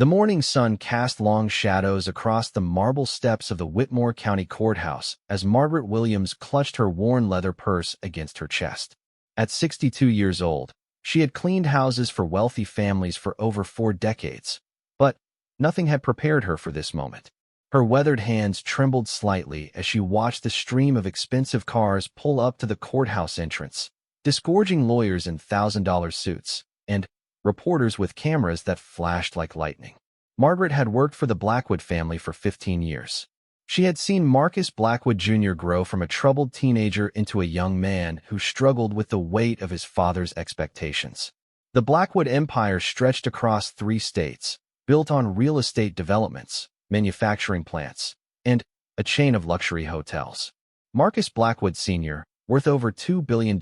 The morning sun cast long shadows across the marble steps of the Whitmore County Courthouse as Margaret Williams clutched her worn leather purse against her chest. At 62 years old, she had cleaned houses for wealthy families for over 4 decades, but nothing had prepared her for this moment. Her weathered hands trembled slightly as she watched the stream of expensive cars pull up to the courthouse entrance, disgorging lawyers in $1,000 suits and reporters with cameras that flashed like lightning. Margaret had worked for the Blackwood family for 15 years. She had seen Marcus Blackwood Jr. grow from a troubled teenager into a young man who struggled with the weight of his father's expectations. The Blackwood empire stretched across 3 states, built on real estate developments, manufacturing plants, and a chain of luxury hotels. Marcus Blackwood Sr., worth over $2 billion,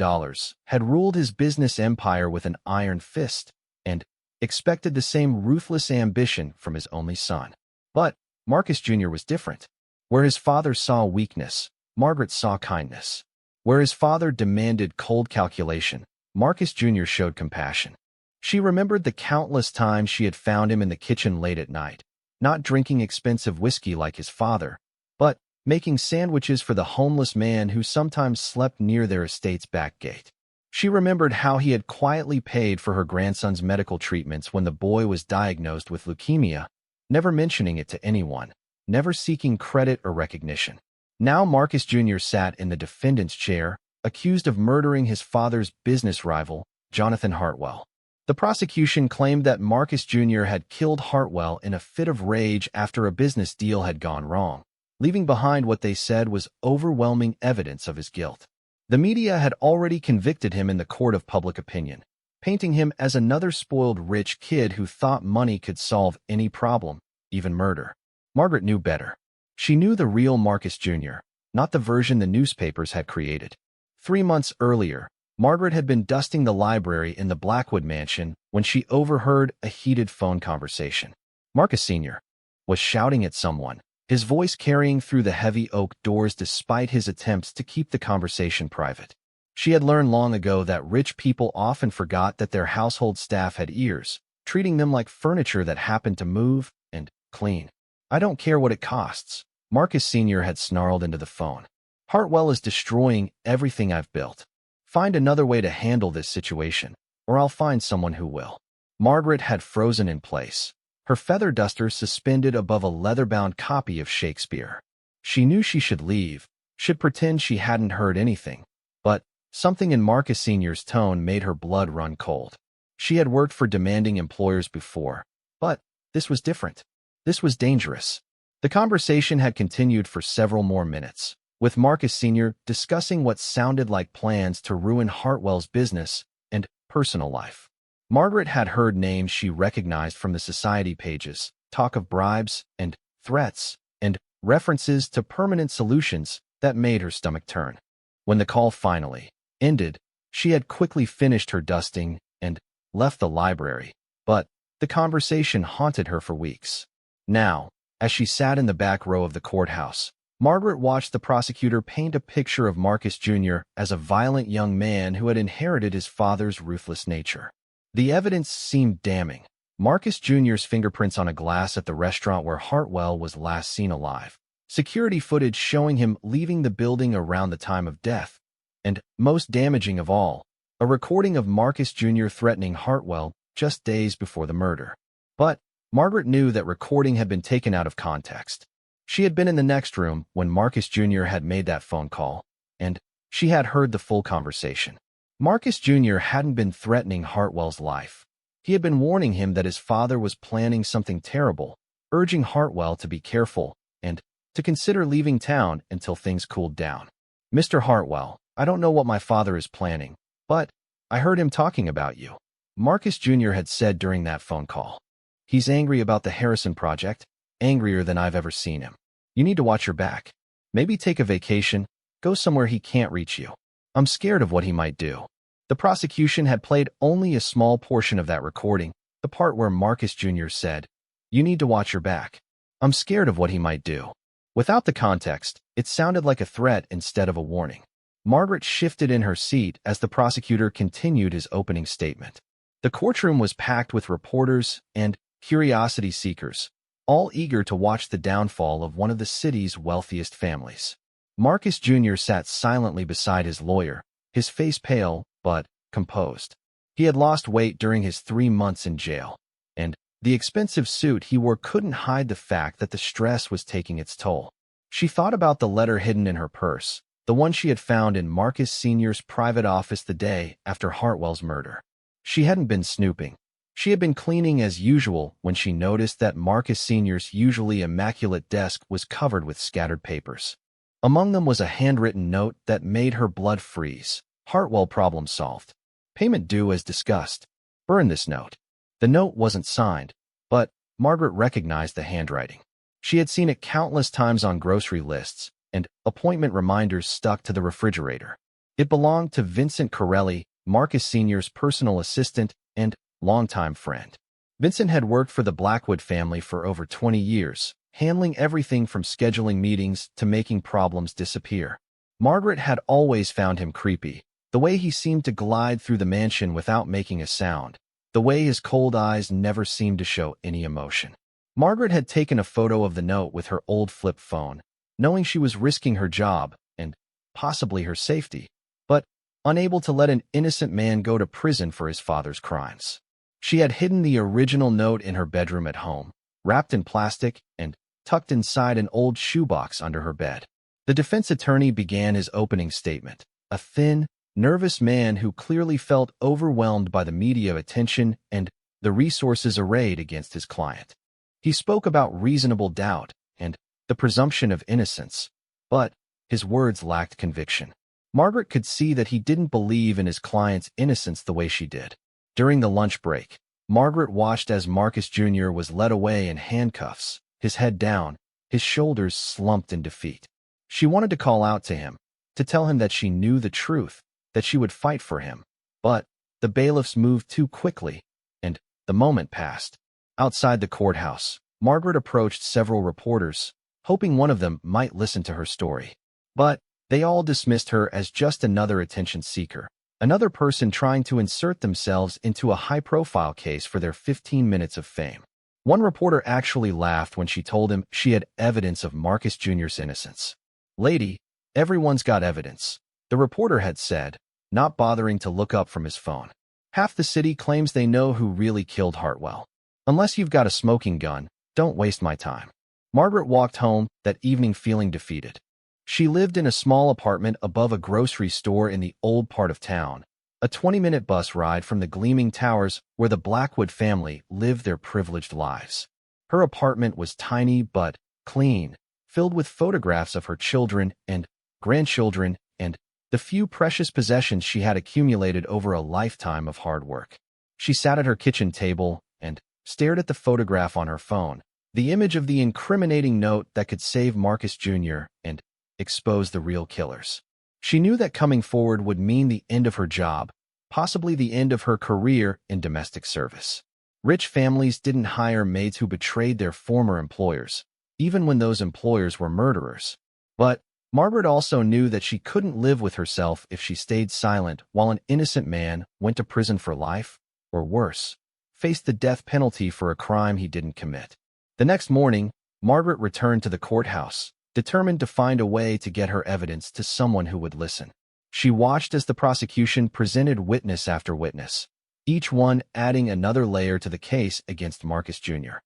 had ruled his business empire with an iron fist and expected the same ruthless ambition from his only son. But Marcus Jr. was different. Where his father saw weakness, Margaret saw kindness. Where his father demanded cold calculation, Marcus Jr. showed compassion. She remembered the countless times she had found him in the kitchen late at night, not drinking expensive whiskey like his father, but making sandwiches for the homeless man who sometimes slept near their estate's back gate. She remembered how he had quietly paid for her grandson's medical treatments when the boy was diagnosed with leukemia, never mentioning it to anyone, never seeking credit or recognition. Now Marcus Jr. sat in the defendant's chair, accused of murdering his father's business rival, Jonathan Hartwell. The prosecution claimed that Marcus Jr. had killed Hartwell in a fit of rage after a business deal had gone wrong, leaving behind what they said was overwhelming evidence of his guilt. The media had already convicted him in the court of public opinion, painting him as another spoiled rich kid who thought money could solve any problem, even murder. Margaret knew better. She knew the real Marcus Jr., not the version the newspapers had created. 3 months earlier, Margaret had been dusting the library in the Blackwood mansion when she overheard a heated phone conversation. Marcus Sr. was shouting at someone, his voice carrying through the heavy oak doors despite his attempts to keep the conversation private. She had learned long ago that rich people often forgot that their household staff had ears, treating them like furniture that happened to move and clean. "I don't care what it costs," Marcus Sr. had snarled into the phone. "Hartwell is destroying everything I've built. Find another way to handle this situation, or I'll find someone who will." Margaret had frozen in place, her feather duster suspended above a leather-bound copy of Shakespeare. She knew she should leave, should pretend she hadn't heard anything, but something in Marcus Sr.'s tone made her blood run cold. She had worked for demanding employers before, but this was different. This was dangerous. The conversation had continued for several more minutes, with Marcus Sr. discussing what sounded like plans to ruin Hartwell's business and personal life. Margaret had heard names she recognized from the society pages, talk of bribes and threats, and references to permanent solutions that made her stomach turn. When the call finally ended, she had quickly finished her dusting and left the library, but the conversation haunted her for weeks. Now, as she sat in the back row of the courthouse, Margaret watched the prosecutor paint a picture of Marcus Jr. as a violent young man who had inherited his father's ruthless nature. The evidence seemed damning. Marcus Jr.'s fingerprints on a glass at the restaurant where Hartwell was last seen alive, security footage showing him leaving the building around the time of death, and, most damaging of all, a recording of Marcus Jr. threatening Hartwell just days before the murder. But Margaret knew that recording had been taken out of context. She had been in the next room when Marcus Jr. had made that phone call, and she had heard the full conversation. Marcus Jr. hadn't been threatening Hartwell's life. He had been warning him that his father was planning something terrible, urging Hartwell to be careful and to consider leaving town until things cooled down. "Mr. Hartwell, I don't know what my father is planning, but I heard him talking about you," Marcus Jr. had said during that phone call. "He's angry about the Harrison project, angrier than I've ever seen him. You need to watch your back. Maybe take a vacation, go somewhere he can't reach you. I'm scared of what he might do." The prosecution had played only a small portion of that recording, the part where Marcus Jr. said, "You need to watch your back. I'm scared of what he might do." Without the context, it sounded like a threat instead of a warning. Margaret shifted in her seat as the prosecutor continued his opening statement. The courtroom was packed with reporters and curiosity seekers, all eager to watch the downfall of one of the city's wealthiest families. Marcus Jr. sat silently beside his lawyer, his face pale but composed. He had lost weight during his 3 months in jail, and the expensive suit he wore couldn't hide the fact that the stress was taking its toll. She thought about the letter hidden in her purse, the one she had found in Marcus Sr.'s private office the day after Hartwell's murder. She hadn't been snooping. She had been cleaning as usual when she noticed that Marcus Sr.'s usually immaculate desk was covered with scattered papers. Among them was a handwritten note that made her blood freeze. Hartwell problem solved. Payment due as discussed. Burn this note. The note wasn't signed, but Margaret recognized the handwriting. She had seen it countless times on grocery lists, and appointment reminders stuck to the refrigerator. It belonged to Vincent Corelli, Marcus Sr.'s personal assistant and longtime friend. Vincent had worked for the Blackwood family for over 20 years, handling everything from scheduling meetings to making problems disappear. Margaret had always found him creepy, the way he seemed to glide through the mansion without making a sound, the way his cold eyes never seemed to show any emotion. Margaret had taken a photo of the note with her old flip phone, knowing she was risking her job and possibly her safety, but unable to let an innocent man go to prison for his father's crimes. She had hidden the original note in her bedroom at home, wrapped in plastic and tucked inside an old shoebox under her bed. The defense attorney began his opening statement, a thin, nervous man who clearly felt overwhelmed by the media attention and the resources arrayed against his client. He spoke about reasonable doubt and the presumption of innocence, but his words lacked conviction. Margaret could see that he didn't believe in his client's innocence the way she did. During the lunch break, Margaret watched as Marcus Jr. was led away in handcuffs, his head down, his shoulders slumped in defeat. She wanted to call out to him, to tell him that she knew the truth, that she would fight for him, but the bailiffs moved too quickly, and the moment passed. Outside the courthouse, Margaret approached several reporters, hoping one of them might listen to her story. But they all dismissed her as just another attention seeker, another person trying to insert themselves into a high-profile case for their 15 minutes of fame. One reporter actually laughed when she told him she had evidence of Marcus Jr.'s innocence. "Lady, everyone's got evidence," the reporter had said, not bothering to look up from his phone. "Half the city claims they know who really killed Hartwell. Unless you've got a smoking gun, don't waste my time." Margaret walked home that evening feeling defeated. She lived in a small apartment above a grocery store in the old part of town, a 20-minute bus ride from the gleaming towers where the Blackwood family lived their privileged lives. Her apartment was tiny but clean, filled with photographs of her children and grandchildren and the few precious possessions she had accumulated over a lifetime of hard work. She sat at her kitchen table and stared at the photograph on her phone, the image of the incriminating note that could save Marcus Jr. and expose the real killers. She knew that coming forward would mean the end of her job, possibly the end of her career in domestic service. Rich families didn't hire maids who betrayed their former employers, even when those employers were murderers. But Margaret also knew that she couldn't live with herself if she stayed silent while an innocent man went to prison for life, or worse, faced the death penalty for a crime he didn't commit. The next morning, Margaret returned to the courthouse, determined to find a way to get her evidence to someone who would listen. She watched as the prosecution presented witness after witness, each one adding another layer to the case against Marcus Jr.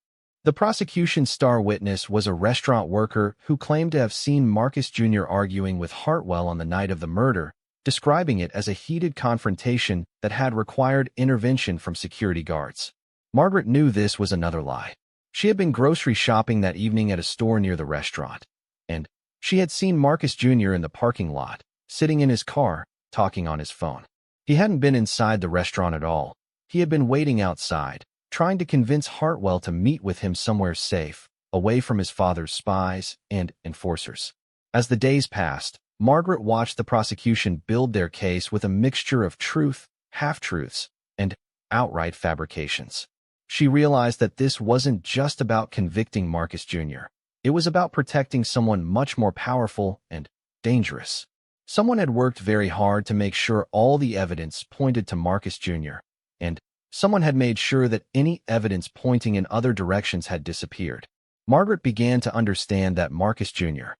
The prosecution's star witness was a restaurant worker who claimed to have seen Marcus Jr. arguing with Hartwell on the night of the murder, describing it as a heated confrontation that had required intervention from security guards. Margaret knew this was another lie. She had been grocery shopping that evening at a store near the restaurant, and she had seen Marcus Jr. in the parking lot, sitting in his car, talking on his phone. He hadn't been inside the restaurant at all. He had been waiting outside, trying to convince Hartwell to meet with him somewhere safe, away from his father's spies and enforcers. As the days passed, Margaret watched the prosecution build their case with a mixture of truth, half-truths, and outright fabrications. She realized that this wasn't just about convicting Marcus Jr. It was about protecting someone much more powerful and dangerous. Someone had worked very hard to make sure all the evidence pointed to Marcus Jr., and Someone had made sure that any evidence pointing in other directions had disappeared. Margaret began to understand that Marcus Jr.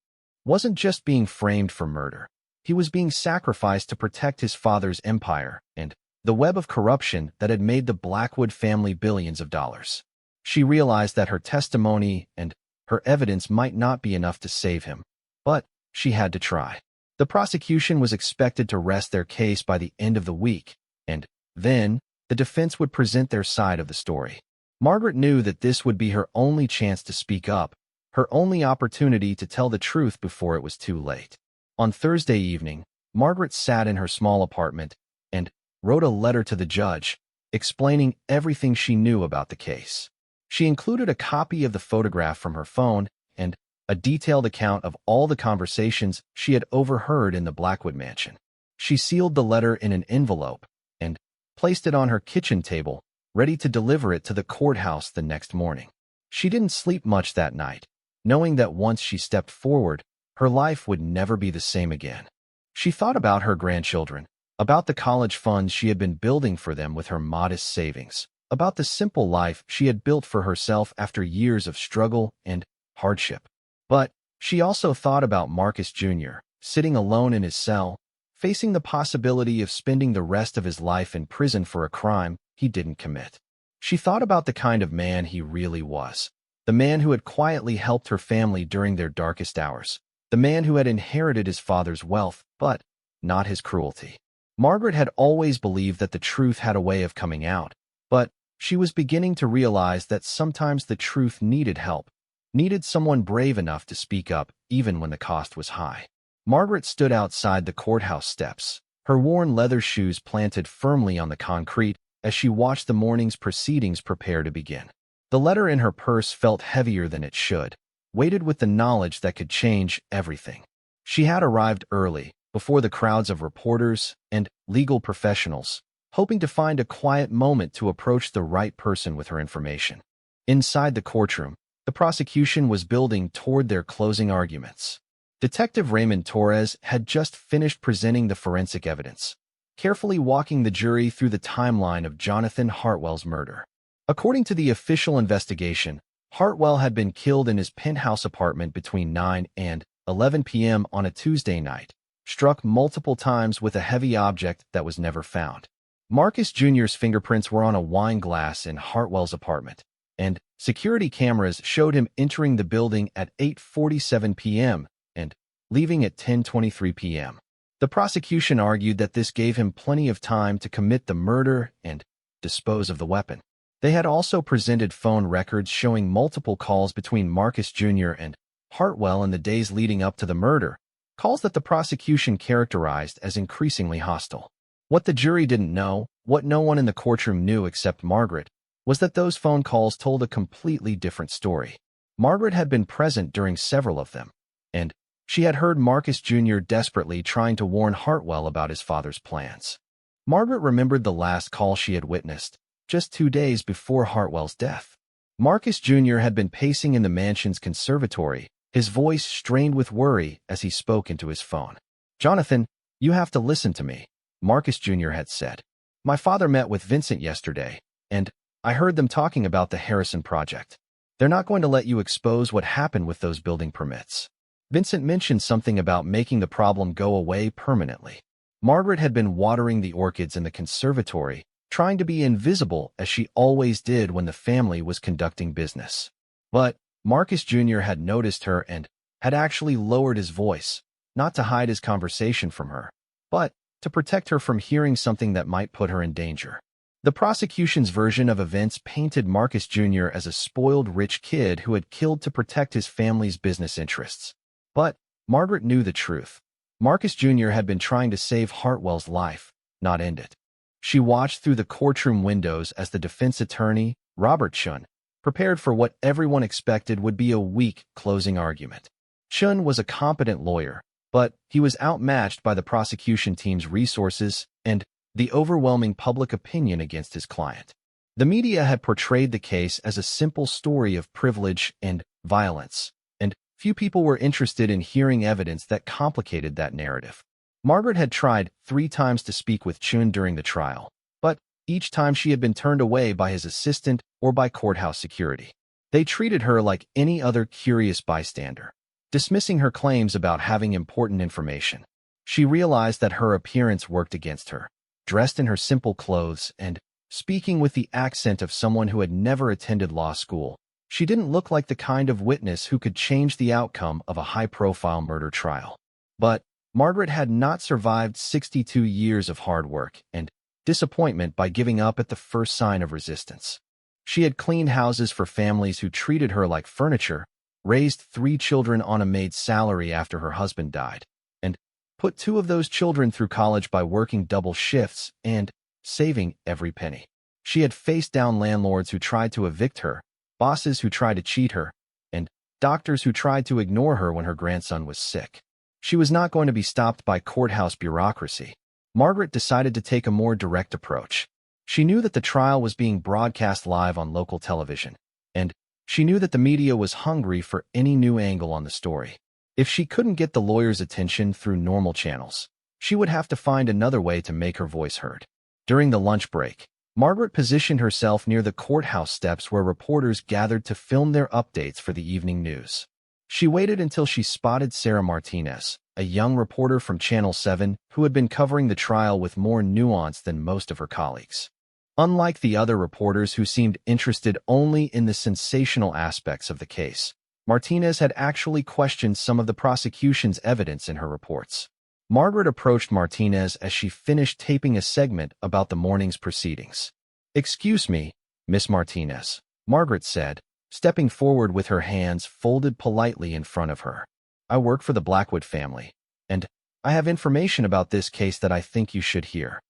wasn't just being framed for murder. He was being sacrificed to protect his father's empire and the web of corruption that had made the Blackwood family billions of dollars. She realized that her testimony and her evidence might not be enough to save him, but she had to try. The prosecution was expected to rest their case by the end of the week, and then the defense would present their side of the story. Margaret knew that this would be her only chance to speak up, her only opportunity to tell the truth before it was too late. On Thursday evening, Margaret sat in her small apartment and wrote a letter to the judge, explaining everything she knew about the case. She included a copy of the photograph from her phone and a detailed account of all the conversations she had overheard in the Blackwood mansion. She sealed the letter in an envelope and placed it on her kitchen table, ready to deliver it to the courthouse the next morning. She didn't sleep much that night, knowing that once she stepped forward, her life would never be the same again. She thought about her grandchildren, about the college funds she had been building for them with her modest savings, about the simple life she had built for herself after years of struggle and hardship. But she also thought about Marcus Jr., sitting alone in his cell, facing the possibility of spending the rest of his life in prison for a crime he didn't commit. She thought about the kind of man he really was, the man who had quietly helped her family during their darkest hours, the man who had inherited his father's wealth, but not his cruelty. Margaret had always believed that the truth had a way of coming out, but she was beginning to realize that sometimes the truth needed help, needed someone brave enough to speak up even when the cost was high. Margaret stood outside the courthouse steps, her worn leather shoes planted firmly on the concrete as she watched the morning's proceedings prepare to begin. The letter in her purse felt heavier than it should, weighted with the knowledge that could change everything. She had arrived early, before the crowds of reporters and legal professionals, hoping to find a quiet moment to approach the right person with her information. Inside the courtroom, the prosecution was building toward their closing arguments. Detective Raymond Torres had just finished presenting the forensic evidence, carefully walking the jury through the timeline of Jonathan Hartwell's murder. According to the official investigation, Hartwell had been killed in his penthouse apartment between 9 and 11 p.m. on a Tuesday night, struck multiple times with a heavy object that was never found. Marcus Jr.'s fingerprints were on a wine glass in Hartwell's apartment, and security cameras showed him entering the building at 8:47 p.m. and leaving at 10:23 p.m. The prosecution argued that this gave him plenty of time to commit the murder and dispose of the weapon. They had also presented phone records showing multiple calls between Marcus Jr. and Hartwell in the days leading up to the murder, calls that the prosecution characterized as increasingly hostile. What the jury didn't know, what no one in the courtroom knew except Margaret, was that those phone calls told a completely different story. Margaret had been present during several of them, and she had heard Marcus Jr. desperately trying to warn Hartwell about his father's plans. Margaret remembered the last call she had witnessed, just 2 days before Hartwell's death. Marcus Jr. had been pacing in the mansion's conservatory, his voice strained with worry as he spoke into his phone. "Jonathan, you have to listen to me," Marcus Jr. had said. "My father met with Vincent yesterday, and I heard them talking about the Harrison project. They're not going to let you expose what happened with those building permits. Vincent mentioned something about making the problem go away permanently." Margaret had been watering the orchids in the conservatory, trying to be invisible as she always did when the family was conducting business. But Marcus Jr. had noticed her and had actually lowered his voice, not to hide his conversation from her, but to protect her from hearing something that might put her in danger. The prosecution's version of events painted Marcus Jr. as a spoiled rich kid who had killed to protect his family's business interests. But Margaret knew the truth. Marcus Jr. had been trying to save Hartwell's life, not end it. She watched through the courtroom windows as the defense attorney, Robert Chun, prepared for what everyone expected would be a weak closing argument. Chun was a competent lawyer, but he was outmatched by the prosecution team's resources and the overwhelming public opinion against his client. The media had portrayed the case as a simple story of privilege and violence, and few people were interested in hearing evidence that complicated that narrative. Margaret had tried 3 times to speak with Chun during the trial, but each time she had been turned away by his assistant or by courthouse security. They treated her like any other curious bystander, dismissing her claims about having important information. She realized that her appearance worked against her, dressed in her simple clothes and speaking with the accent of someone who had never attended law school. She didn't look like the kind of witness who could change the outcome of a high-profile murder trial. But Margaret had not survived 62 years of hard work and disappointment by giving up at the first sign of resistance. She had cleaned houses for families who treated her like furniture, raised 3 children on a maid's salary after her husband died, and put 2 of those children through college by working double shifts and saving every penny. She had faced down landlords who tried to evict her, bosses who tried to cheat her, and doctors who tried to ignore her when her grandson was sick. She was not going to be stopped by courthouse bureaucracy. Margaret decided to take a more direct approach. She knew that the trial was being broadcast live on local television, and she knew that the media was hungry for any new angle on the story. If she couldn't get the lawyer's attention through normal channels, she would have to find another way to make her voice heard. During the lunch break, Margaret positioned herself near the courthouse steps where reporters gathered to film their updates for the evening news. She waited until she spotted Sarah Martinez, a young reporter from Channel 7 who had been covering the trial with more nuance than most of her colleagues. Unlike the other reporters who seemed interested only in the sensational aspects of the case, Martinez had actually questioned some of the prosecution's evidence in her reports. Margaret approached Martinez as she finished taping a segment about the morning's proceedings. "Excuse me, Miss Martinez," Margaret said, stepping forward with her hands folded politely in front of her. "I work for the Blackwood family, and I have information about this case that I think you should hear."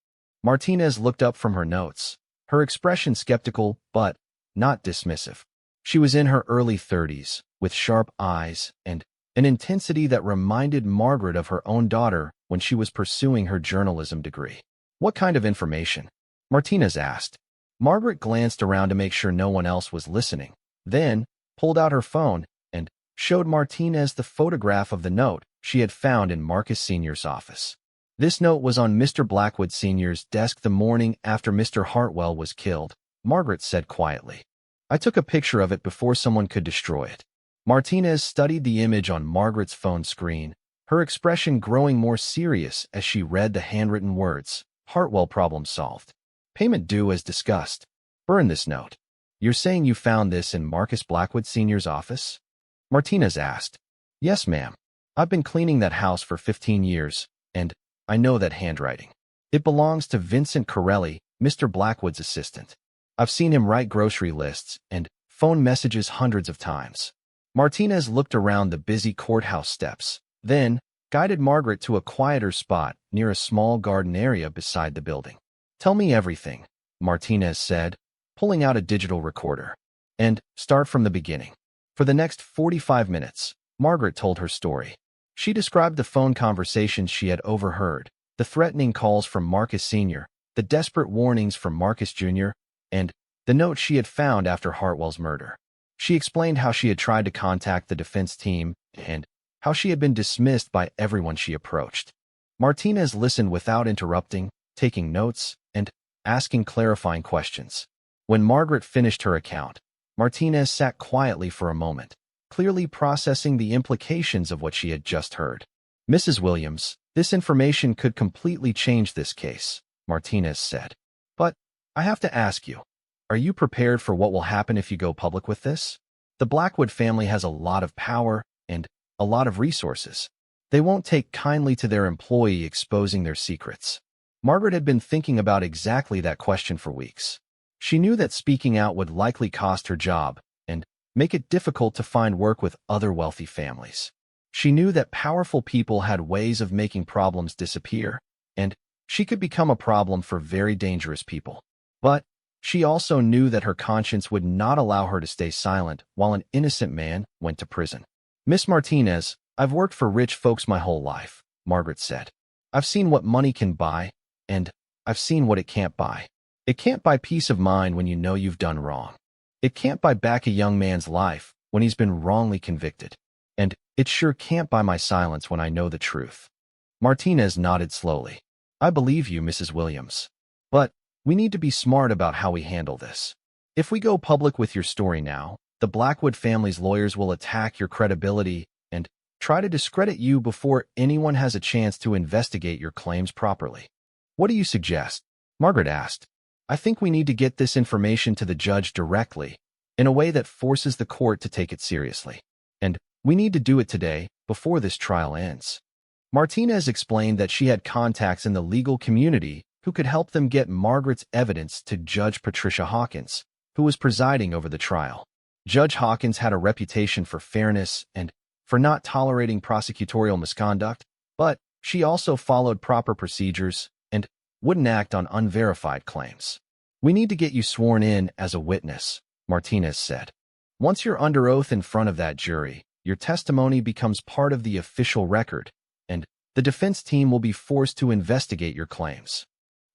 Martinez looked up from her notes, her expression skeptical but not dismissive. She was in her early 30s, with sharp eyes and an intensity that reminded Margaret of her own daughter when she was pursuing her journalism degree. "What kind of information?" Martinez asked. Margaret glanced around to make sure no one else was listening, then pulled out her phone and showed Martinez the photograph of the note she had found in Marcus Sr.'s office. This note was on Mr. Blackwood Sr.'s desk the morning after Mr. Hartwell was killed, Margaret said quietly. "I took a picture of it before someone could destroy it." Martinez studied the image on Margaret's phone screen, her expression growing more serious as she read the handwritten words, "Hartwell problem solved. Payment due as discussed. Burn this note." "You're saying you found this in Marcus Blackwood Sr.'s office?" Martinez asked. "Yes, ma'am. I've been cleaning that house for 15 years, and I know that handwriting. It belongs to Vincent Corelli, Mr. Blackwood's assistant. I've seen him write grocery lists and phone messages hundreds of times." Martinez looked around the busy courthouse steps, then guided Margaret to a quieter spot near a small garden area beside the building. "Tell me everything," Martinez said, pulling out a digital recorder. "And start from the beginning." For the next 45 minutes, Margaret told her story. She described the phone conversations she had overheard, the threatening calls from Marcus Sr., the desperate warnings from Marcus Jr., and the note she had found after Hartwell's murder. She explained how she had tried to contact the defense team and how she had been dismissed by everyone she approached. Martinez listened without interrupting, taking notes, and asking clarifying questions. When Margaret finished her account, Martinez sat quietly for a moment, clearly processing the implications of what she had just heard. "Mrs. Williams, this information could completely change this case," Martinez said. "But I have to ask you, are you prepared for what will happen if you go public with this? The Blackwood family has a lot of power and a lot of resources. They won't take kindly to their employee exposing their secrets." Margaret had been thinking about exactly that question for weeks. She knew that speaking out would likely cost her job and make it difficult to find work with other wealthy families. She knew that powerful people had ways of making problems disappear, and she could become a problem for very dangerous people. But she also knew that her conscience would not allow her to stay silent while an innocent man went to prison. "Miss Martinez, I've worked for rich folks my whole life," Margaret said. "I've seen what money can buy, and I've seen what it can't buy. It can't buy peace of mind when you know you've done wrong. It can't buy back a young man's life when he's been wrongly convicted. And it sure can't buy my silence when I know the truth." Martinez nodded slowly. "I believe you, Mrs. Williams. But we need to be smart about how we handle this. If we go public with your story now, the Blackwood family's lawyers will attack your credibility and try to discredit you before anyone has a chance to investigate your claims properly. What do you suggest? Margaret asked. I think we need to get this information to the judge directly, in a way that forces the court to take it seriously. And we need to do it today, before this trial ends. Martinez explained that she had contacts in the legal community who could help them get Margaret's evidence to Judge Patricia Hawkins, who was presiding over the trial. Judge Hawkins had a reputation for fairness and for not tolerating prosecutorial misconduct, but she also followed proper procedures and wouldn't act on unverified claims. We need to get you sworn in as a witness, Martinez said. Once you're under oath in front of that jury, your testimony becomes part of the official record, and the defense team will be forced to investigate your claims.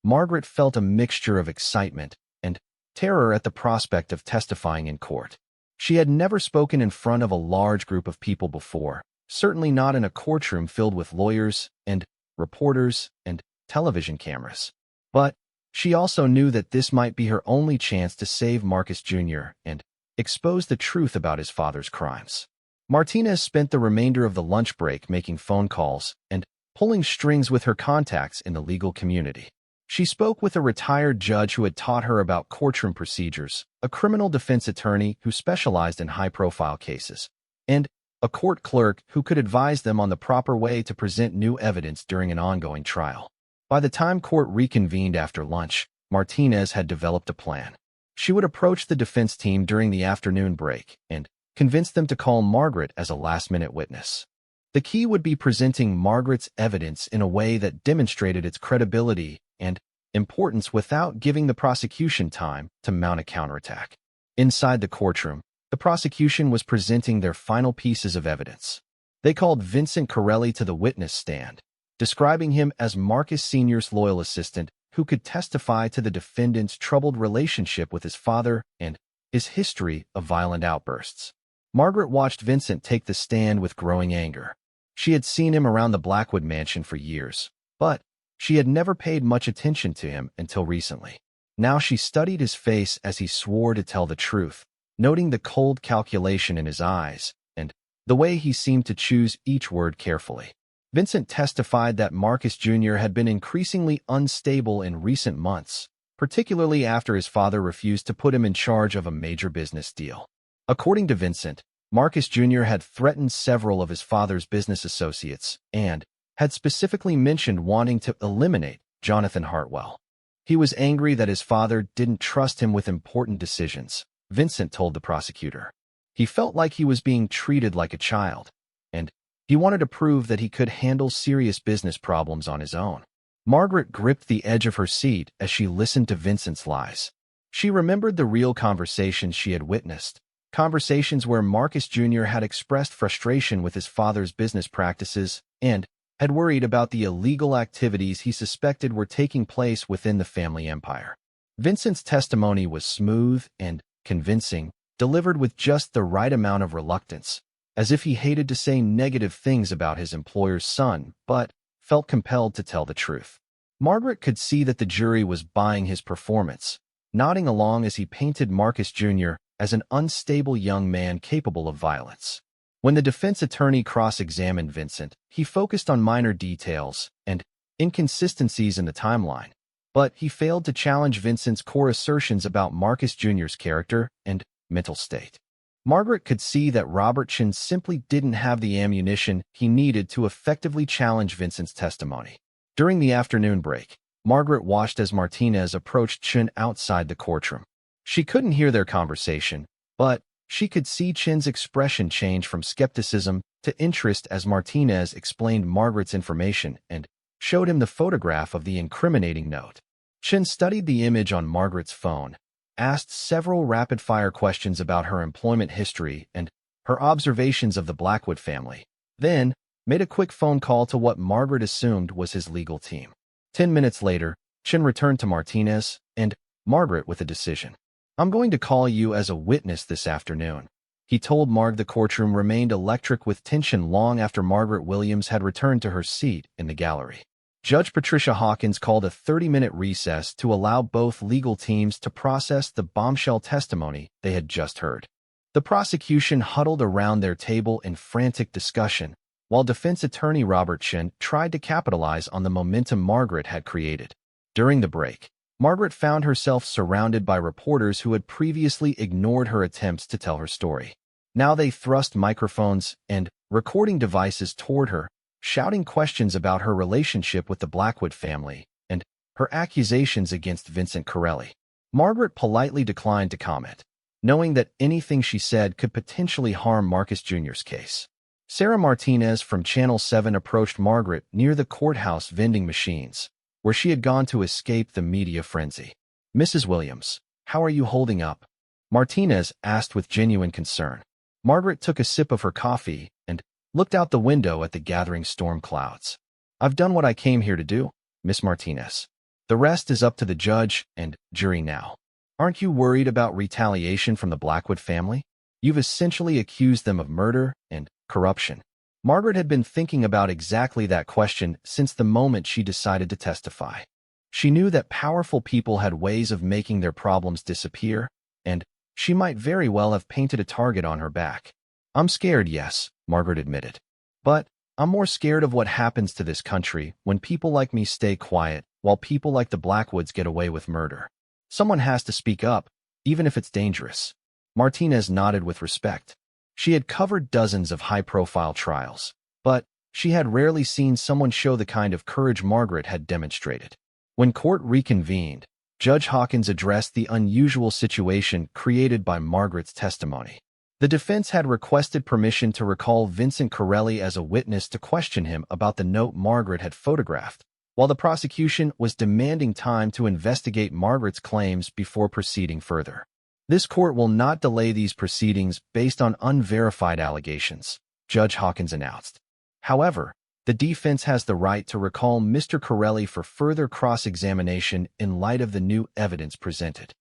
Margaret felt a mixture of excitement and terror at the prospect of testifying in court. She had never spoken in front of a large group of people before, certainly not in a courtroom filled with lawyers and reporters and television cameras. But she also knew that this might be her only chance to save Marcus Jr. and expose the truth about his father's crimes. Martinez spent the remainder of the lunch break making phone calls and pulling strings with her contacts in the legal community. She spoke with a retired judge who had taught her about courtroom procedures, a criminal defense attorney who specialized in high-profile cases, and a court clerk who could advise them on the proper way to present new evidence during an ongoing trial. By the time court reconvened after lunch, Martinez had developed a plan. She would approach the defense team during the afternoon break and convince them to call Margaret as a last-minute witness. The key would be presenting Margaret's evidence in a way that demonstrated its credibility and importance without giving the prosecution time to mount a counterattack. Inside the courtroom, the prosecution was presenting their final pieces of evidence. They called Vincent Corelli to the witness stand, describing him as Marcus Sr.'s loyal assistant who could testify to the defendant's troubled relationship with his father and his history of violent outbursts. Margaret watched Vincent take the stand with growing anger. She had seen him around the Blackwood mansion for years, but she had never paid much attention to him until recently. Now she studied his face as he swore to tell the truth, noting the cold calculation in his eyes and the way he seemed to choose each word carefully. Vincent testified that Marcus Jr. had been increasingly unstable in recent months, particularly after his father refused to put him in charge of a major business deal. According to Vincent, Marcus Jr. had threatened several of his father's business associates and had specifically mentioned wanting to eliminate Jonathan Hartwell. He was angry that his father didn't trust him with important decisions, Vincent told the prosecutor. He felt like he was being treated like a child, and he wanted to prove that he could handle serious business problems on his own. Margaret gripped the edge of her seat as she listened to Vincent's lies. She remembered the real conversations she had witnessed, conversations where Marcus Jr. had expressed frustration with his father's business practices and had worried about the illegal activities he suspected were taking place within the family empire. Vincent's testimony was smooth and convincing, delivered with just the right amount of reluctance, as if he hated to say negative things about his employer's son, but felt compelled to tell the truth. Margaret could see that the jury was buying his performance, nodding along as he painted Marcus Jr. as an unstable young man capable of violence. When the defense attorney cross-examined Vincent, he focused on minor details and inconsistencies in the timeline, but he failed to challenge Vincent's core assertions about Marcus Jr.'s character and mental state. Margaret could see that Robert Chin simply didn't have the ammunition he needed to effectively challenge Vincent's testimony. During the afternoon break, Margaret watched as Martinez approached Chin outside the courtroom. She couldn't hear their conversation, but she could see Chin's expression change from skepticism to interest as Martinez explained Margaret's information and showed him the photograph of the incriminating note. Chin studied the image on Margaret's phone, asked several rapid-fire questions about her employment history and her observations of the Blackwood family, then made a quick phone call to what Margaret assumed was his legal team. 10 minutes later, Chin returned to Martinez and Margaret with a decision. I'm going to call you as a witness this afternoon, he told Marg. The courtroom remained electric with tension long after Margaret Williams had returned to her seat in the gallery. Judge Patricia Hawkins called a 30-minute recess to allow both legal teams to process the bombshell testimony they had just heard. The prosecution huddled around their table in frantic discussion, while defense attorney Robert Chen tried to capitalize on the momentum Margaret had created. During the break, Margaret found herself surrounded by reporters who had previously ignored her attempts to tell her story. Now they thrust microphones and recording devices toward her, shouting questions about her relationship with the Blackwood family and her accusations against Vincent Corelli. Margaret politely declined to comment, knowing that anything she said could potentially harm Marcus Jr.'s case. Sarah Martinez from Channel 7 approached Margaret near the courthouse vending machines, where she had gone to escape the media frenzy. "Mrs. Williams, how are you holding up?" Martinez asked with genuine concern. Margaret took a sip of her coffee and looked out the window at the gathering storm clouds. "I've done what I came here to do, Miss Martinez. The rest is up to the judge and jury now. Aren't you worried about retaliation from the Blackwood family? You've essentially accused them of murder and corruption." Margaret had been thinking about exactly that question since the moment she decided to testify. She knew that powerful people had ways of making their problems disappear, and she might very well have painted a target on her back. "I'm scared, yes," Margaret admitted. "But I'm more scared of what happens to this country when people like me stay quiet while people like the Blackwoods get away with murder. Someone has to speak up, even if it's dangerous." Martinez nodded with respect. She had covered dozens of high-profile trials, but she had rarely seen someone show the kind of courage Margaret had demonstrated. When court reconvened, Judge Hawkins addressed the unusual situation created by Margaret's testimony. The defense had requested permission to recall Vincent Corelli as a witness to question him about the note Margaret had photographed, while the prosecution was demanding time to investigate Margaret's claims before proceeding further. "This court will not delay these proceedings based on unverified allegations," Judge Hawkins announced. However, the defense has the right to recall Mr. Corelli for further cross-examination in light of the new evidence presented.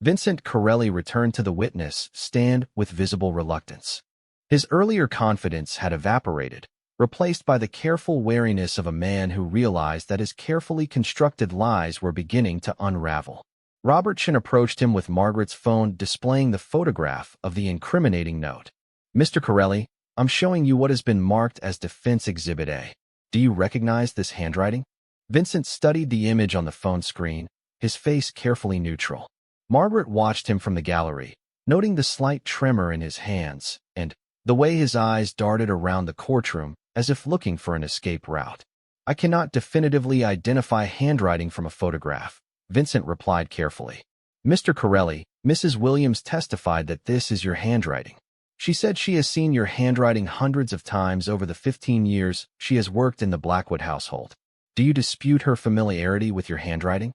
Vincent Corelli returned to the witness stand with visible reluctance. His earlier confidence had evaporated, replaced by the careful wariness of a man who realized that his carefully constructed lies were beginning to unravel. Robert Chen approached him with Margaret's phone displaying the photograph of the incriminating note. "Mr. Corelli, I'm showing you what has been marked as Defense Exhibit A. Do you recognize this handwriting?" Vincent studied the image on the phone screen, his face carefully neutral. Margaret watched him from the gallery, noting the slight tremor in his hands and the way his eyes darted around the courtroom as if looking for an escape route. "I cannot definitively identify handwriting from a photograph," Vincent replied carefully. "Mr. Corelli, Mrs. Williams testified that this is your handwriting. She said she has seen your handwriting hundreds of times over the 15 years she has worked in the Blackwood household. Do you dispute her familiarity with your handwriting?"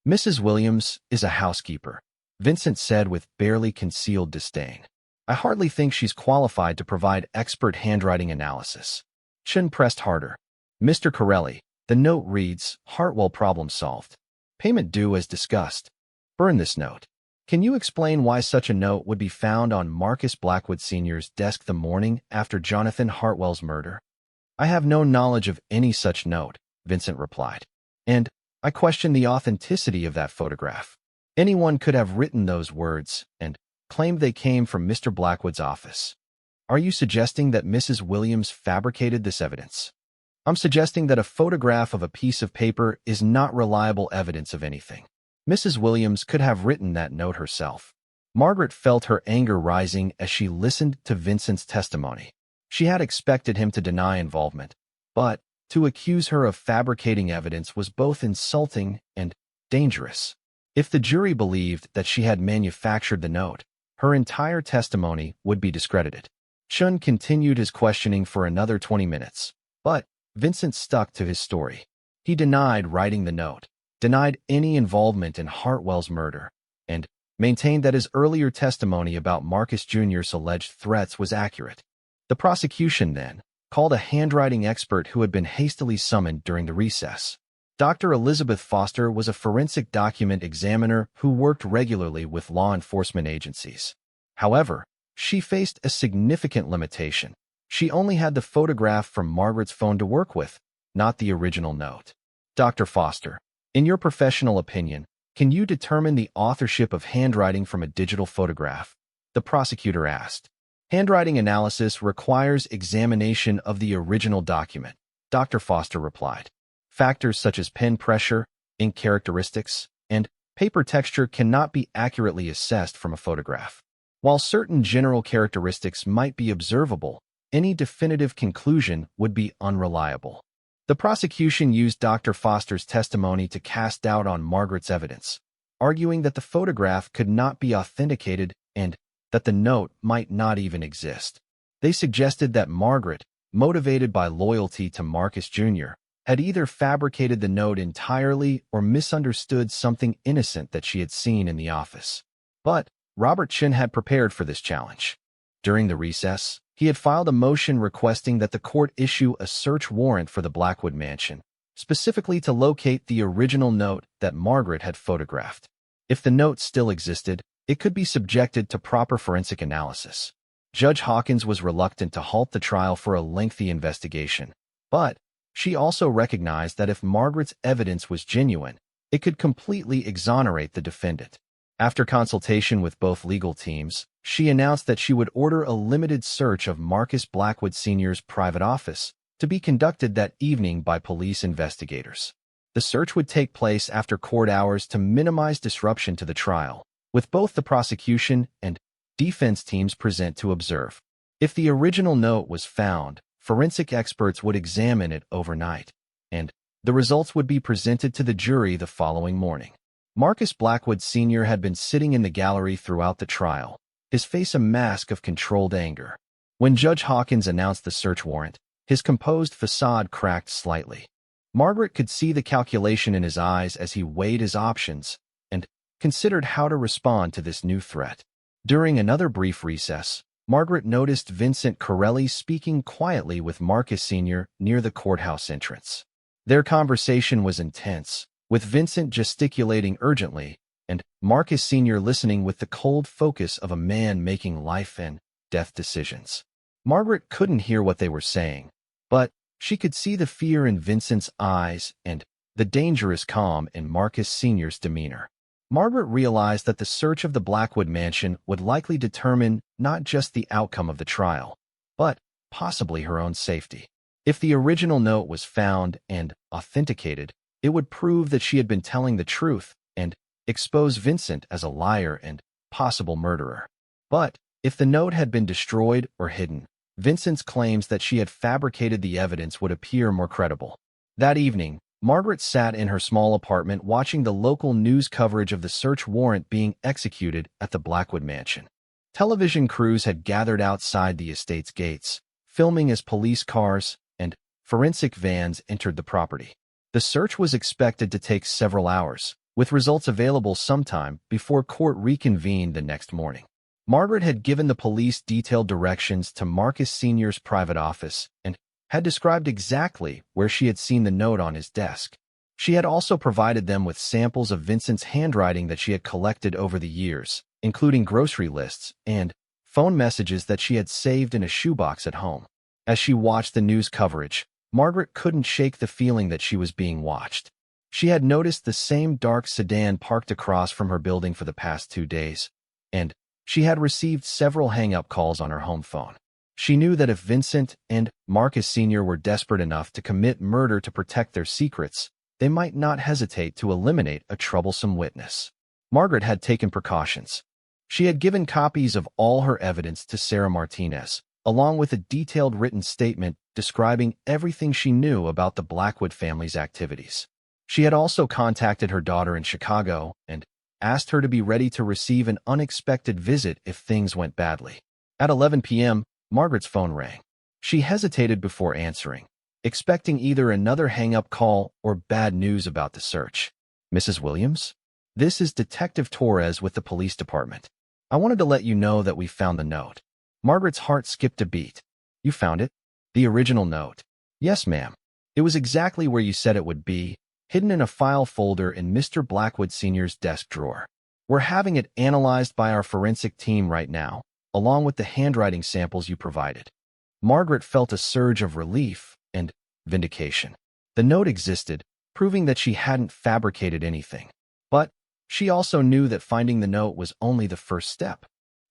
"Mrs. Williams is a housekeeper," Vincent said with barely concealed disdain. "I hardly think she's qualified to provide expert handwriting analysis." Chen pressed harder. "Mr. Corelli, the note reads, Hartwell problem solved. Payment due as discussed. Burn this note. Can you explain why such a note would be found on Marcus Blackwood Sr.'s desk the morning after Jonathan Hartwell's murder?" "I have no knowledge of any such note," Vincent replied. "And I question the authenticity of that photograph. Anyone could have written those words and claimed they came from Mr. Blackwood's office. Are you suggesting that Mrs. Williams fabricated this evidence?" "I'm suggesting that a photograph of a piece of paper is not reliable evidence of anything. Mrs. Williams could have written that note herself." Margaret felt her anger rising as she listened to Vincent's testimony. She had expected him to deny involvement, but to accuse her of fabricating evidence was both insulting and dangerous. If the jury believed that she had manufactured the note, her entire testimony would be discredited. Chun continued his questioning for another 20 minutes, but Vincent stuck to his story. He denied writing the note, denied any involvement in Hartwell's murder, and maintained that his earlier testimony about Marcus Jr.'s alleged threats was accurate. The prosecution then called a handwriting expert who had been hastily summoned during the recess. Dr. Elizabeth Foster was a forensic document examiner who worked regularly with law enforcement agencies. However, she faced a significant limitation. She only had the photograph from Margaret's phone to work with, not the original note. Dr. Foster, in your professional opinion, can you determine the authorship of handwriting from a digital photograph? The prosecutor asked. Handwriting analysis requires examination of the original document, Dr. Foster replied. Factors such as pen pressure, ink characteristics, and paper texture cannot be accurately assessed from a photograph. While certain general characteristics might be observable, any definitive conclusion would be unreliable. The prosecution used Dr. Foster's testimony to cast doubt on Margaret's evidence, arguing that the photograph could not be authenticated and that the note might not even exist. They suggested that Margaret, motivated by loyalty to Marcus Jr., had either fabricated the note entirely or misunderstood something innocent that she had seen in the office. But Robert Chin had prepared for this challenge. During the recess, he had filed a motion requesting that the court issue a search warrant for the Blackwood mansion, specifically to locate the original note that Margaret had photographed. If the note still existed, it could be subjected to proper forensic analysis. Judge Hawkins was reluctant to halt the trial for a lengthy investigation, but she also recognized that if Margaret's evidence was genuine, it could completely exonerate the defendant. After consultation with both legal teams, she announced that she would order a limited search of Marcus Blackwood Sr.'s private office to be conducted that evening by police investigators. The search would take place after court hours to minimize disruption to the trial, with both the prosecution and defense teams present to observe. If the original note was found, forensic experts would examine it overnight, and the results would be presented to the jury the following morning. Marcus Blackwood Sr. had been sitting in the gallery throughout the trial, his face a mask of controlled anger. When Judge Hawkins announced the search warrant, his composed facade cracked slightly. Margaret could see the calculation in his eyes as he weighed his options and considered how to respond to this new threat. During another brief recess, Margaret noticed Vincent Corelli speaking quietly with Marcus Sr. near the courthouse entrance. Their conversation was intense, with Vincent gesticulating urgently and Marcus Sr. listening with the cold focus of a man making life and death decisions. Margaret couldn't hear what they were saying, but she could see the fear in Vincent's eyes and the dangerous calm in Marcus Sr.'s demeanor. Margaret realized that the search of the Blackwood mansion would likely determine not just the outcome of the trial, but possibly her own safety. If the original note was found and authenticated, it would prove that she had been telling the truth and expose Vincent as a liar and possible murderer. But if the note had been destroyed or hidden, Vincent's claims that she had fabricated the evidence would appear more credible. That evening, Margaret sat in her small apartment watching the local news coverage of the search warrant being executed at the Blackwood mansion. Television crews had gathered outside the estate's gates, filming as police cars and forensic vans entered the property. The search was expected to take several hours, with results available sometime before court reconvened the next morning. Margaret had given the police detailed directions to Marcus Sr.'s private office and had described exactly where she had seen the note on his desk. She had also provided them with samples of Vincent's handwriting that she had collected over the years, including grocery lists and phone messages that she had saved in a shoebox at home. As she watched the news coverage, Margaret couldn't shake the feeling that she was being watched. She had noticed the same dark sedan parked across from her building for the past 2 days, and she had received several hang-up calls on her home phone. She knew that if Vincent and Marcus Sr. were desperate enough to commit murder to protect their secrets, they might not hesitate to eliminate a troublesome witness. Margaret had taken precautions. She had given copies of all her evidence to Sarah Martinez, along with a detailed written statement describing everything she knew about the Blackwood family's activities. She had also contacted her daughter in Chicago and asked her to be ready to receive an unexpected visit if things went badly. At 11 p.m., Margaret's phone rang. She hesitated before answering, expecting either another hang-up call or bad news about the search. Mrs. Williams? This is Detective Torres with the police department. I wanted to let you know that we found the note. Margaret's heart skipped a beat. You found it? The original note. Yes, ma'am. It was exactly where you said it would be, hidden in a file folder in Mr. Blackwood Sr.'s desk drawer. We're having it analyzed by our forensic team right now, along with the handwriting samples you provided. Margaret felt a surge of relief and vindication. The note existed, proving that she hadn't fabricated anything. But she also knew that finding the note was only the first step.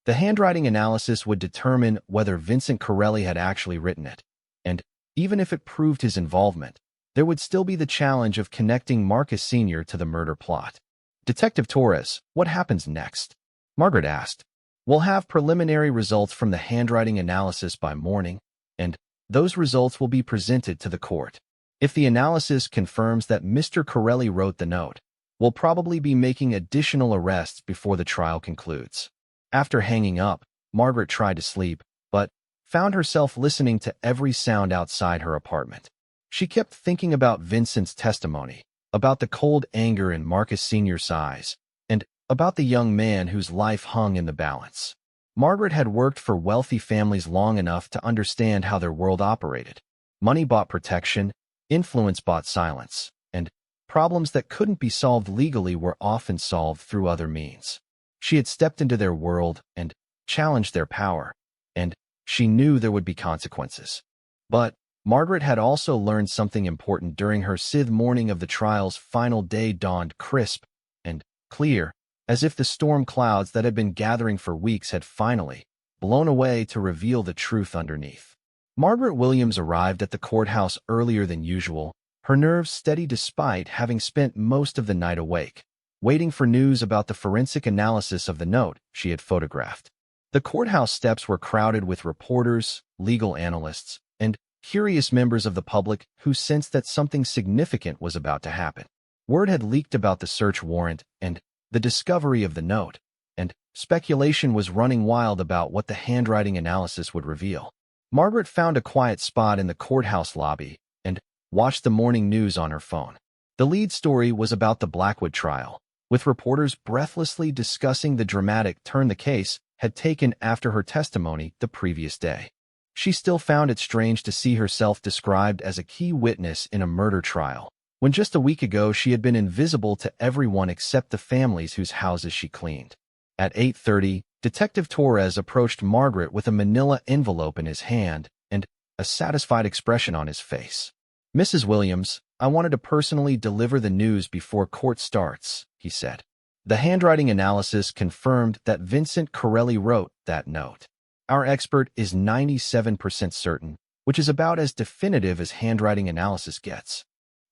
The handwriting analysis would determine whether Vincent Corelli had actually written it, and even if it proved his involvement, there would still be the challenge of connecting Marcus Sr. to the murder plot. "Detective Torres, what happens next?" Margaret asked. "We'll have preliminary results from the handwriting analysis by morning, and those results will be presented to the court. If the analysis confirms that Mr. Corelli wrote the note, we'll probably be making additional arrests before the trial concludes." After hanging up, Margaret tried to sleep, but found herself listening to every sound outside her apartment. She kept thinking about Vincent's testimony, about the cold anger in Marcus Sr.'s eyes, and about the young man whose life hung in the balance. Margaret had worked for wealthy families long enough to understand how their world operated. Money bought protection, influence bought silence, and problems that couldn't be solved legally were often solved through other means. She had stepped into their world and challenged their power, and she knew there would be consequences. But Margaret had also learned something important during her Sith morning of the trial's final day dawned crisp and clear, as if the storm clouds that had been gathering for weeks had finally blown away to reveal the truth underneath. Margaret Williams arrived at the courthouse earlier than usual, her nerves steady despite having spent most of the night awake, waiting for news about the forensic analysis of the note she had photographed. The courthouse steps were crowded with reporters, legal analysts, and curious members of the public who sensed that something significant was about to happen. Word had leaked about the search warrant and the discovery of the note, and speculation was running wild about what the handwriting analysis would reveal. Margaret found a quiet spot in the courthouse lobby and watched the morning news on her phone. The lead story was about the Blackwood trial, with reporters breathlessly discussing the dramatic turn the case had taken after her testimony the previous day. She still found it strange to see herself described as a key witness in a murder trial, when just a week ago she had been invisible to everyone except the families whose houses she cleaned. At 8:30, Detective Torres approached Margaret with a manila envelope in his hand and a satisfied expression on his face. "Mrs. Williams, I wanted to personally deliver the news before court starts," he said. "The handwriting analysis confirmed that Vincent Corelli wrote that note. Our expert is 97% certain, which is about as definitive as handwriting analysis gets."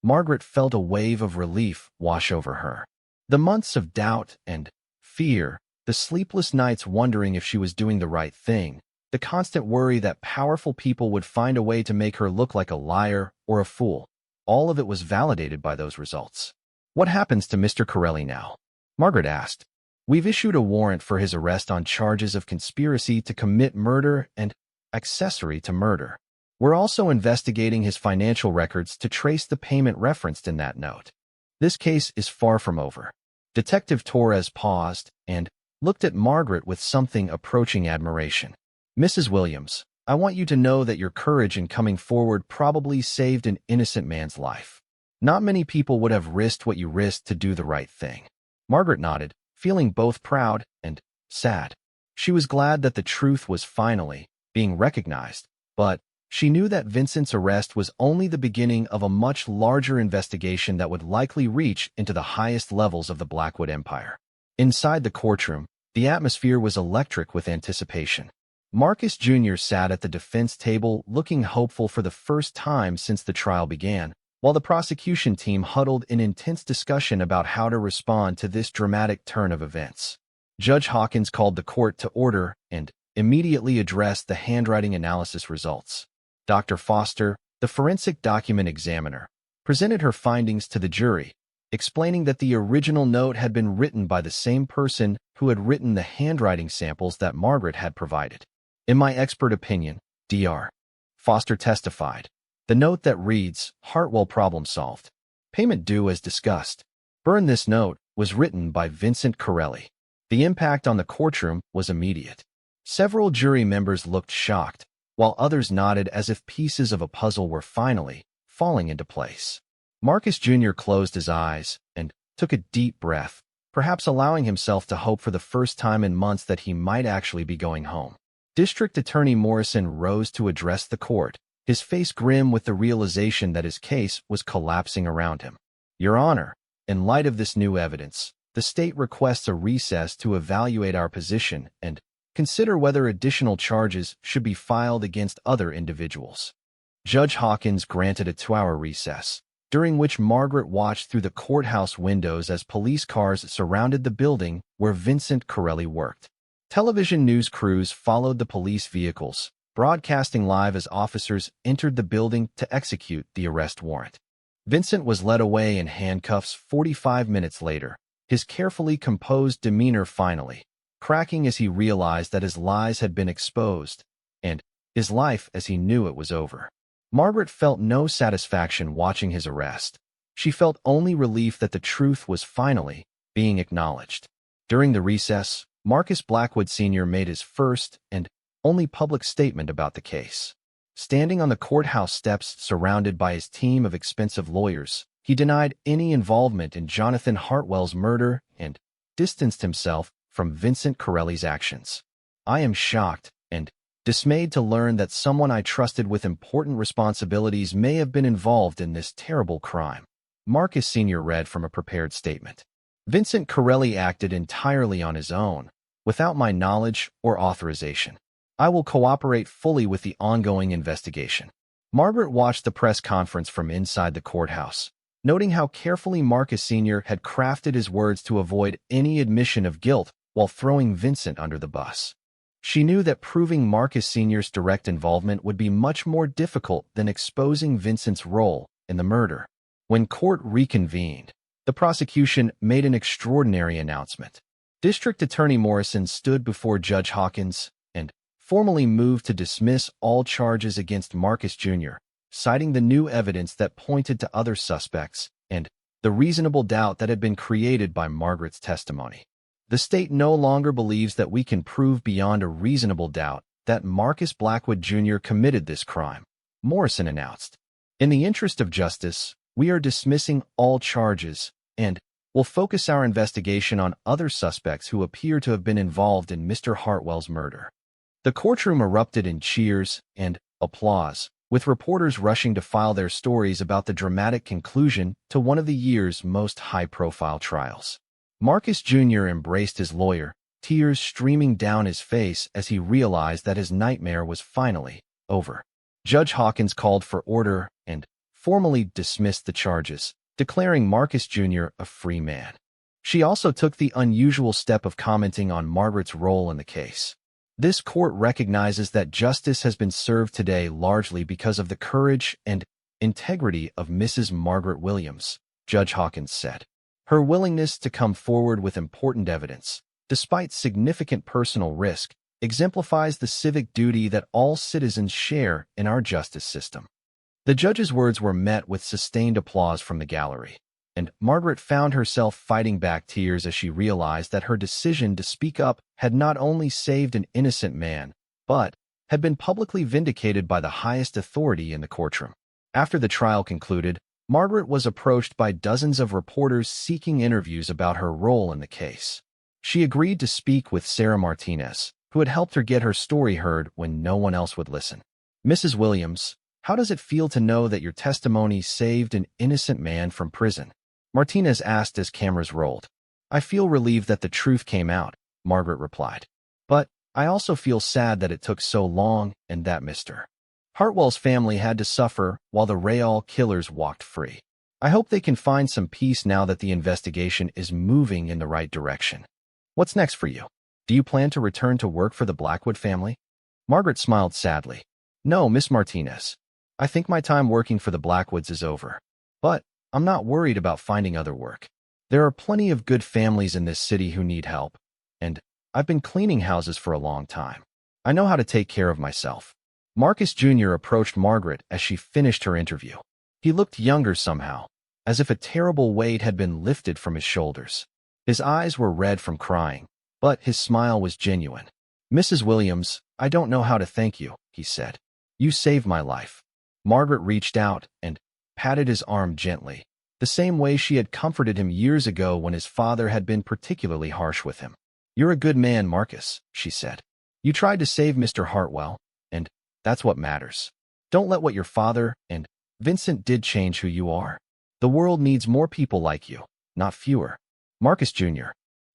Margaret felt a wave of relief wash over her. The months of doubt and fear, the sleepless nights wondering if she was doing the right thing, the constant worry that powerful people would find a way to make her look like a liar or a fool, all of it was validated by those results. "What happens to Mr. Corelli now?" Margaret asked. "We've issued a warrant for his arrest on charges of conspiracy to commit murder and accessory to murder. We're also investigating his financial records to trace the payment referenced in that note. This case is far from over." Detective Torres paused and looked at Margaret with something approaching admiration. "Mrs. Williams, I want you to know that your courage in coming forward probably saved an innocent man's life. Not many people would have risked what you risked to do the right thing." Margaret nodded, feeling both proud and sad. She was glad that the truth was finally being recognized, but she knew that Vincent's arrest was only the beginning of a much larger investigation that would likely reach into the highest levels of the Blackwood Empire. Inside the courtroom, the atmosphere was electric with anticipation. Marcus Jr. sat at the defense table looking hopeful for the first time since the trial began, while the prosecution team huddled in intense discussion about how to respond to this dramatic turn of events. Judge Hawkins called the court to order and immediately addressed the handwriting analysis results. Dr. Foster, the forensic document examiner, presented her findings to the jury, explaining that the original note had been written by the same person who had written the handwriting samples that Margaret had provided. "In my expert opinion, Dr. Foster testified, the note that reads, 'Hartwell problem solved. Payment due as discussed. Burn this note,' was written by Vincent Corelli." The impact on the courtroom was immediate. Several jury members looked shocked, while others nodded as if pieces of a puzzle were finally falling into place. Marcus Jr. closed his eyes and took a deep breath, perhaps allowing himself to hope for the first time in months that he might actually be going home. District Attorney Morrison rose to address the court, his face grim with the realization that his case was collapsing around him. Your Honor, in light of this new evidence, the state requests a recess to evaluate our position and consider whether additional charges should be filed against other individuals. Judge Hawkins granted a 2-hour recess, during which Margaret watched through the courthouse windows as police cars surrounded the building where Vincent Corelli worked. Television news crews followed the police vehicles, broadcasting live as officers entered the building to execute the arrest warrant. Vincent was led away in handcuffs 45 minutes later, his carefully composed demeanor finally cracking as he realized that his lies had been exposed, and his life as he knew it was over. Margaret felt no satisfaction watching his arrest. She felt only relief that the truth was finally being acknowledged. During the recess, Marcus Blackwood Sr. made his first and only public statement about the case. Standing on the courthouse steps surrounded by his team of expensive lawyers, he denied any involvement in Jonathan Hartwell's murder and distanced himself from Vincent Corelli's actions. I am shocked and dismayed to learn that someone I trusted with important responsibilities may have been involved in this terrible crime. Marcus Sr. read from a prepared statement. Vincent Corelli acted entirely on his own, without my knowledge or authorization. I will cooperate fully with the ongoing investigation. Margaret watched the press conference from inside the courthouse, noting how carefully Marcus Sr. had crafted his words to avoid any admission of guilt while throwing Vincent under the bus. She knew that proving Marcus Sr.'s direct involvement would be much more difficult than exposing Vincent's role in the murder. When court reconvened, the prosecution made an extraordinary announcement. District Attorney Morrison stood before Judge Hawkins and formally moved to dismiss all charges against Marcus Jr., citing the new evidence that pointed to other suspects and the reasonable doubt that had been created by Margaret's testimony. The state no longer believes that we can prove beyond a reasonable doubt that Marcus Blackwood Jr. committed this crime, Morrison announced. In the interest of justice, we are dismissing all charges and will focus our investigation on other suspects who appear to have been involved in Mr. Hartwell's murder. The courtroom erupted in cheers and applause, with reporters rushing to file their stories about the dramatic conclusion to one of the year's most high-profile trials. Marcus Jr. embraced his lawyer, tears streaming down his face as he realized that his nightmare was finally over. Judge Hawkins called for order and formally dismissed the charges, declaring Marcus Jr. a free man. She also took the unusual step of commenting on Margaret's role in the case. This court recognizes that justice has been served today largely because of the courage and integrity of Mrs. Margaret Williams, Judge Hawkins said. Her willingness to come forward with important evidence, despite significant personal risk, exemplifies the civic duty that all citizens share in our justice system. The judge's words were met with sustained applause from the gallery, and Margaret found herself fighting back tears as she realized that her decision to speak up had not only saved an innocent man, but had been publicly vindicated by the highest authority in the courtroom. After the trial concluded, Margaret was approached by dozens of reporters seeking interviews about her role in the case. She agreed to speak with Sarah Martinez, who had helped her get her story heard when no one else would listen. Mrs. Williams, how does it feel to know that your testimony saved an innocent man from prison? Martinez asked as cameras rolled. I feel relieved that the truth came out, Margaret replied. But I also feel sad that it took so long and that Mr. Hartwell's family had to suffer while the Rayall killers walked free. I hope they can find some peace now that the investigation is moving in the right direction. What's next for you? Do you plan to return to work for the Blackwood family? Margaret smiled sadly. No, Miss Martinez. I think my time working for the Blackwoods is over. But I'm not worried about finding other work. There are plenty of good families in this city who need help, and I've been cleaning houses for a long time. I know how to take care of myself. Marcus Jr. approached Margaret as she finished her interview. He looked younger somehow, as if a terrible weight had been lifted from his shoulders. His eyes were red from crying, but his smile was genuine. Mrs. Williams, I don't know how to thank you, he said. You saved my life. Margaret reached out and patted his arm gently, the same way she had comforted him years ago when his father had been particularly harsh with him. You're a good man, Marcus, she said. You tried to save Mr. Hartwell, and that's what matters. Don't let what your father and Vincent did change who you are. The world needs more people like you, not fewer. Marcus Jr.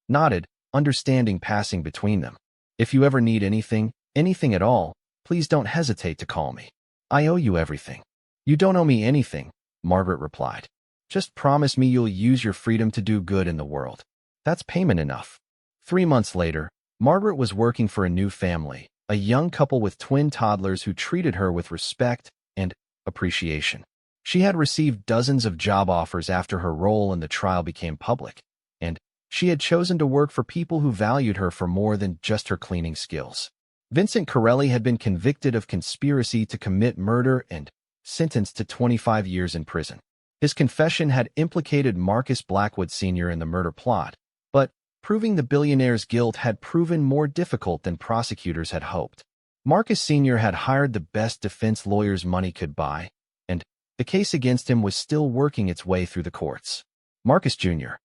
nodded, understanding passing between them. If you ever need anything, anything at all, please don't hesitate to call me. I owe you everything. You don't owe me anything, Margaret replied. Just promise me you'll use your freedom to do good in the world. That's payment enough. 3 months later, Margaret was working for a new family, a young couple with twin toddlers who treated her with respect and appreciation. She had received dozens of job offers after her role in the trial became public, and she had chosen to work for people who valued her for more than just her cleaning skills. Vincent Corelli had been convicted of conspiracy to commit murder and sentenced to 25 years in prison. His confession had implicated Marcus Blackwood Sr. in the murder plot, but proving the billionaire's guilt had proven more difficult than prosecutors had hoped. Marcus Sr. had hired the best defense lawyers money could buy, and the case against him was still working its way through the courts. Marcus Jr.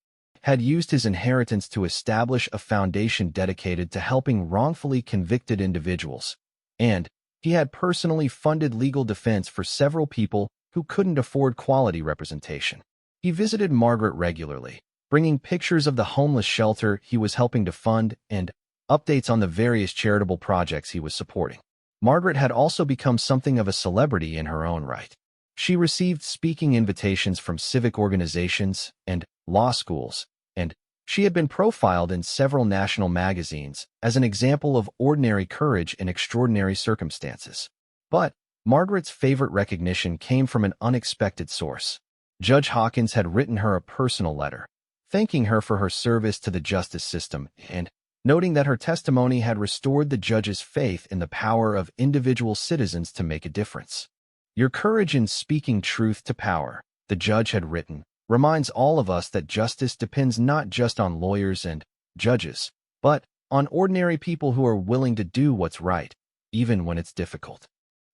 had used his inheritance to establish a foundation dedicated to helping wrongfully convicted individuals, and he had personally funded legal defense for several people who couldn't afford quality representation. He visited Margaret regularly, bringing pictures of the homeless shelter he was helping to fund and updates on the various charitable projects he was supporting. Margaret had also become something of a celebrity in her own right. She received speaking invitations from civic organizations and law schools, and she had been profiled in several national magazines as an example of ordinary courage in extraordinary circumstances. But Margaret's favorite recognition came from an unexpected source. Judge Hawkins had written her a personal letter, thanking her for her service to the justice system and noting that her testimony had restored the judge's faith in the power of individual citizens to make a difference. Your courage in speaking truth to power, the judge had written, reminds all of us that justice depends not just on lawyers and judges, but on ordinary people who are willing to do what's right, even when it's difficult.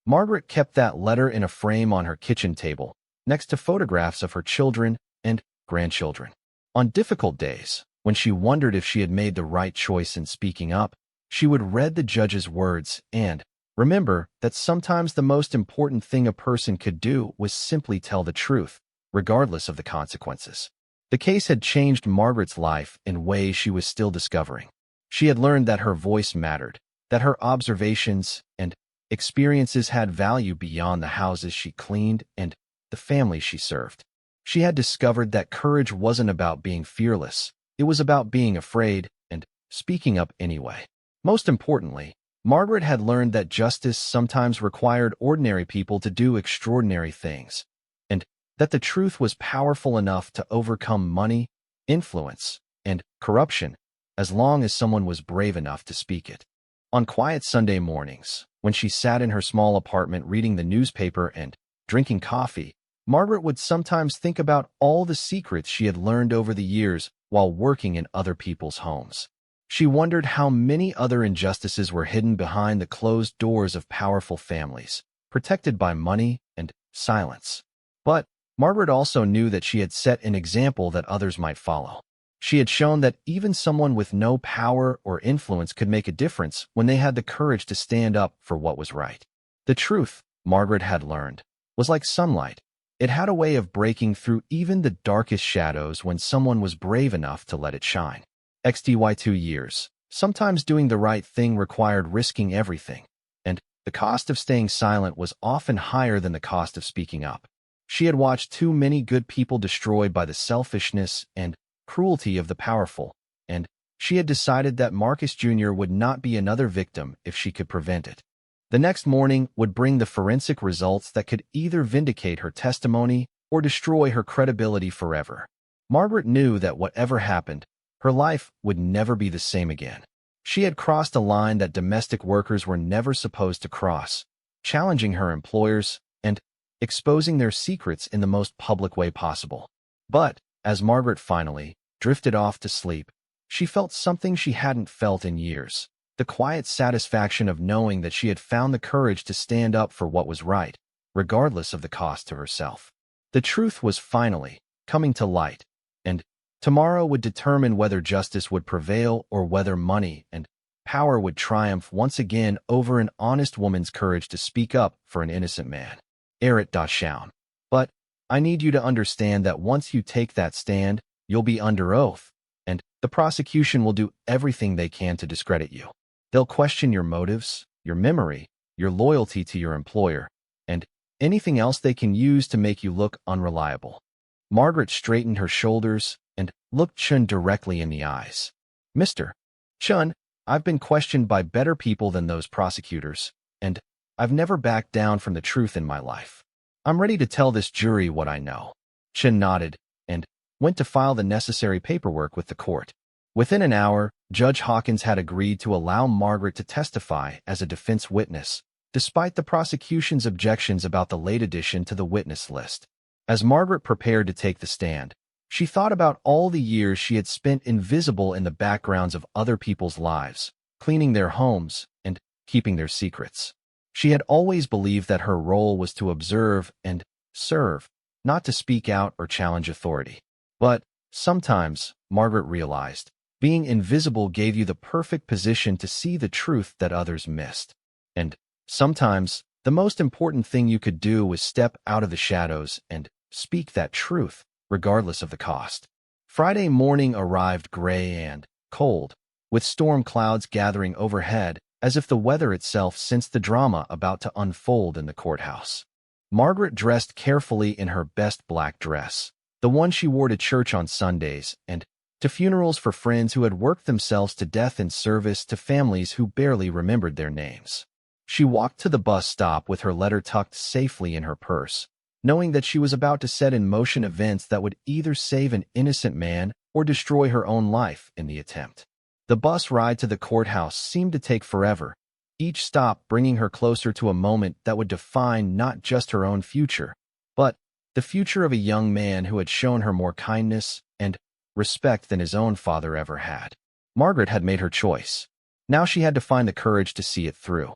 Margaret kept that letter in a frame on her kitchen table, next to photographs of her children and grandchildren. On difficult days, when she wondered if she had made the right choice in speaking up, she would read the judge's words and remember that sometimes the most important thing a person could do was simply tell the truth, regardless of the consequences. The case had changed Margaret's life in ways she was still discovering. She had learned that her voice mattered, that her observations and experiences had value beyond the houses she cleaned and the families she served. She had discovered that courage wasn't about being fearless, it was about being afraid and speaking up anyway. Most importantly, Margaret had learned that justice sometimes required ordinary people to do extraordinary things, and that the truth was powerful enough to overcome money, influence, and corruption, as long as someone was brave enough to speak it. On quiet Sunday mornings, when she sat in her small apartment reading the newspaper and drinking coffee, Margaret would sometimes think about all the secrets she had learned over the years while working in other people's homes. She wondered how many other injustices were hidden behind the closed doors of powerful families, protected by money and silence. But Margaret also knew that she had set an example that others might follow. She had shown that even someone with no power or influence could make a difference when they had the courage to stand up for what was right. The truth, Margaret had learned, was like sunlight. It had a way of breaking through even the darkest shadows when someone was brave enough to let it shine. XTY 2 years. Sometimes doing the right thing required risking everything, and the cost of staying silent was often higher than the cost of speaking up. She had watched too many good people destroyed by the selfishness and cruelty of the powerful, and she had decided that Marcus Jr. would not be another victim if she could prevent it. The next morning would bring the forensic results that could either vindicate her testimony or destroy her credibility forever. Margaret knew that whatever happened, her life would never be the same again. She had crossed a line that domestic workers were never supposed to cross, challenging her employers and exposing their secrets in the most public way possible. But as Margaret finally drifted off to sleep, she felt something she hadn't felt in years. The quiet satisfaction of knowing that she had found the courage to stand up for what was right, regardless of the cost to herself. The truth was finally coming to light, and tomorrow would determine whether justice would prevail or whether money and power would triumph once again over an honest woman's courage to speak up for an innocent man. But I need you to understand that once you take that stand, you'll be under oath, and the prosecution will do everything they can to discredit you. They'll question your motives, your memory, your loyalty to your employer, and anything else they can use to make you look unreliable. Margaret straightened her shoulders and looked Chun directly in the eyes. Mr. Chun, I've been questioned by better people than those prosecutors, and I've never backed down from the truth in my life. I'm ready to tell this jury what I know. Chun nodded and went to file the necessary paperwork with the court. Within an hour, Judge Hawkins had agreed to allow Margaret to testify as a defense witness, despite the prosecution's objections about the late addition to the witness list. As Margaret prepared to take the stand, she thought about all the years she had spent invisible in the backgrounds of other people's lives, cleaning their homes and keeping their secrets. She had always believed that her role was to observe and serve, not to speak out or challenge authority. But sometimes, Margaret realized, being invisible gave you the perfect position to see the truth that others missed. And sometimes, the most important thing you could do was step out of the shadows and speak that truth, regardless of the cost. Friday morning arrived gray and cold, with storm clouds gathering overhead as if the weather itself sensed the drama about to unfold in the courthouse. Margaret dressed carefully in her best black dress, the one she wore to church on Sundays and to funerals for friends who had worked themselves to death in service to families who barely remembered their names. She walked to the bus stop with her letter tucked safely in her purse, knowing that she was about to set in motion events that would either save an innocent man or destroy her own life in the attempt. The bus ride to the courthouse seemed to take forever, each stop bringing her closer to a moment that would define not just her own future, but the future of a young man who had shown her more kindness and respect than his own father ever had. Margaret had made her choice. Now she had to find the courage to see it through.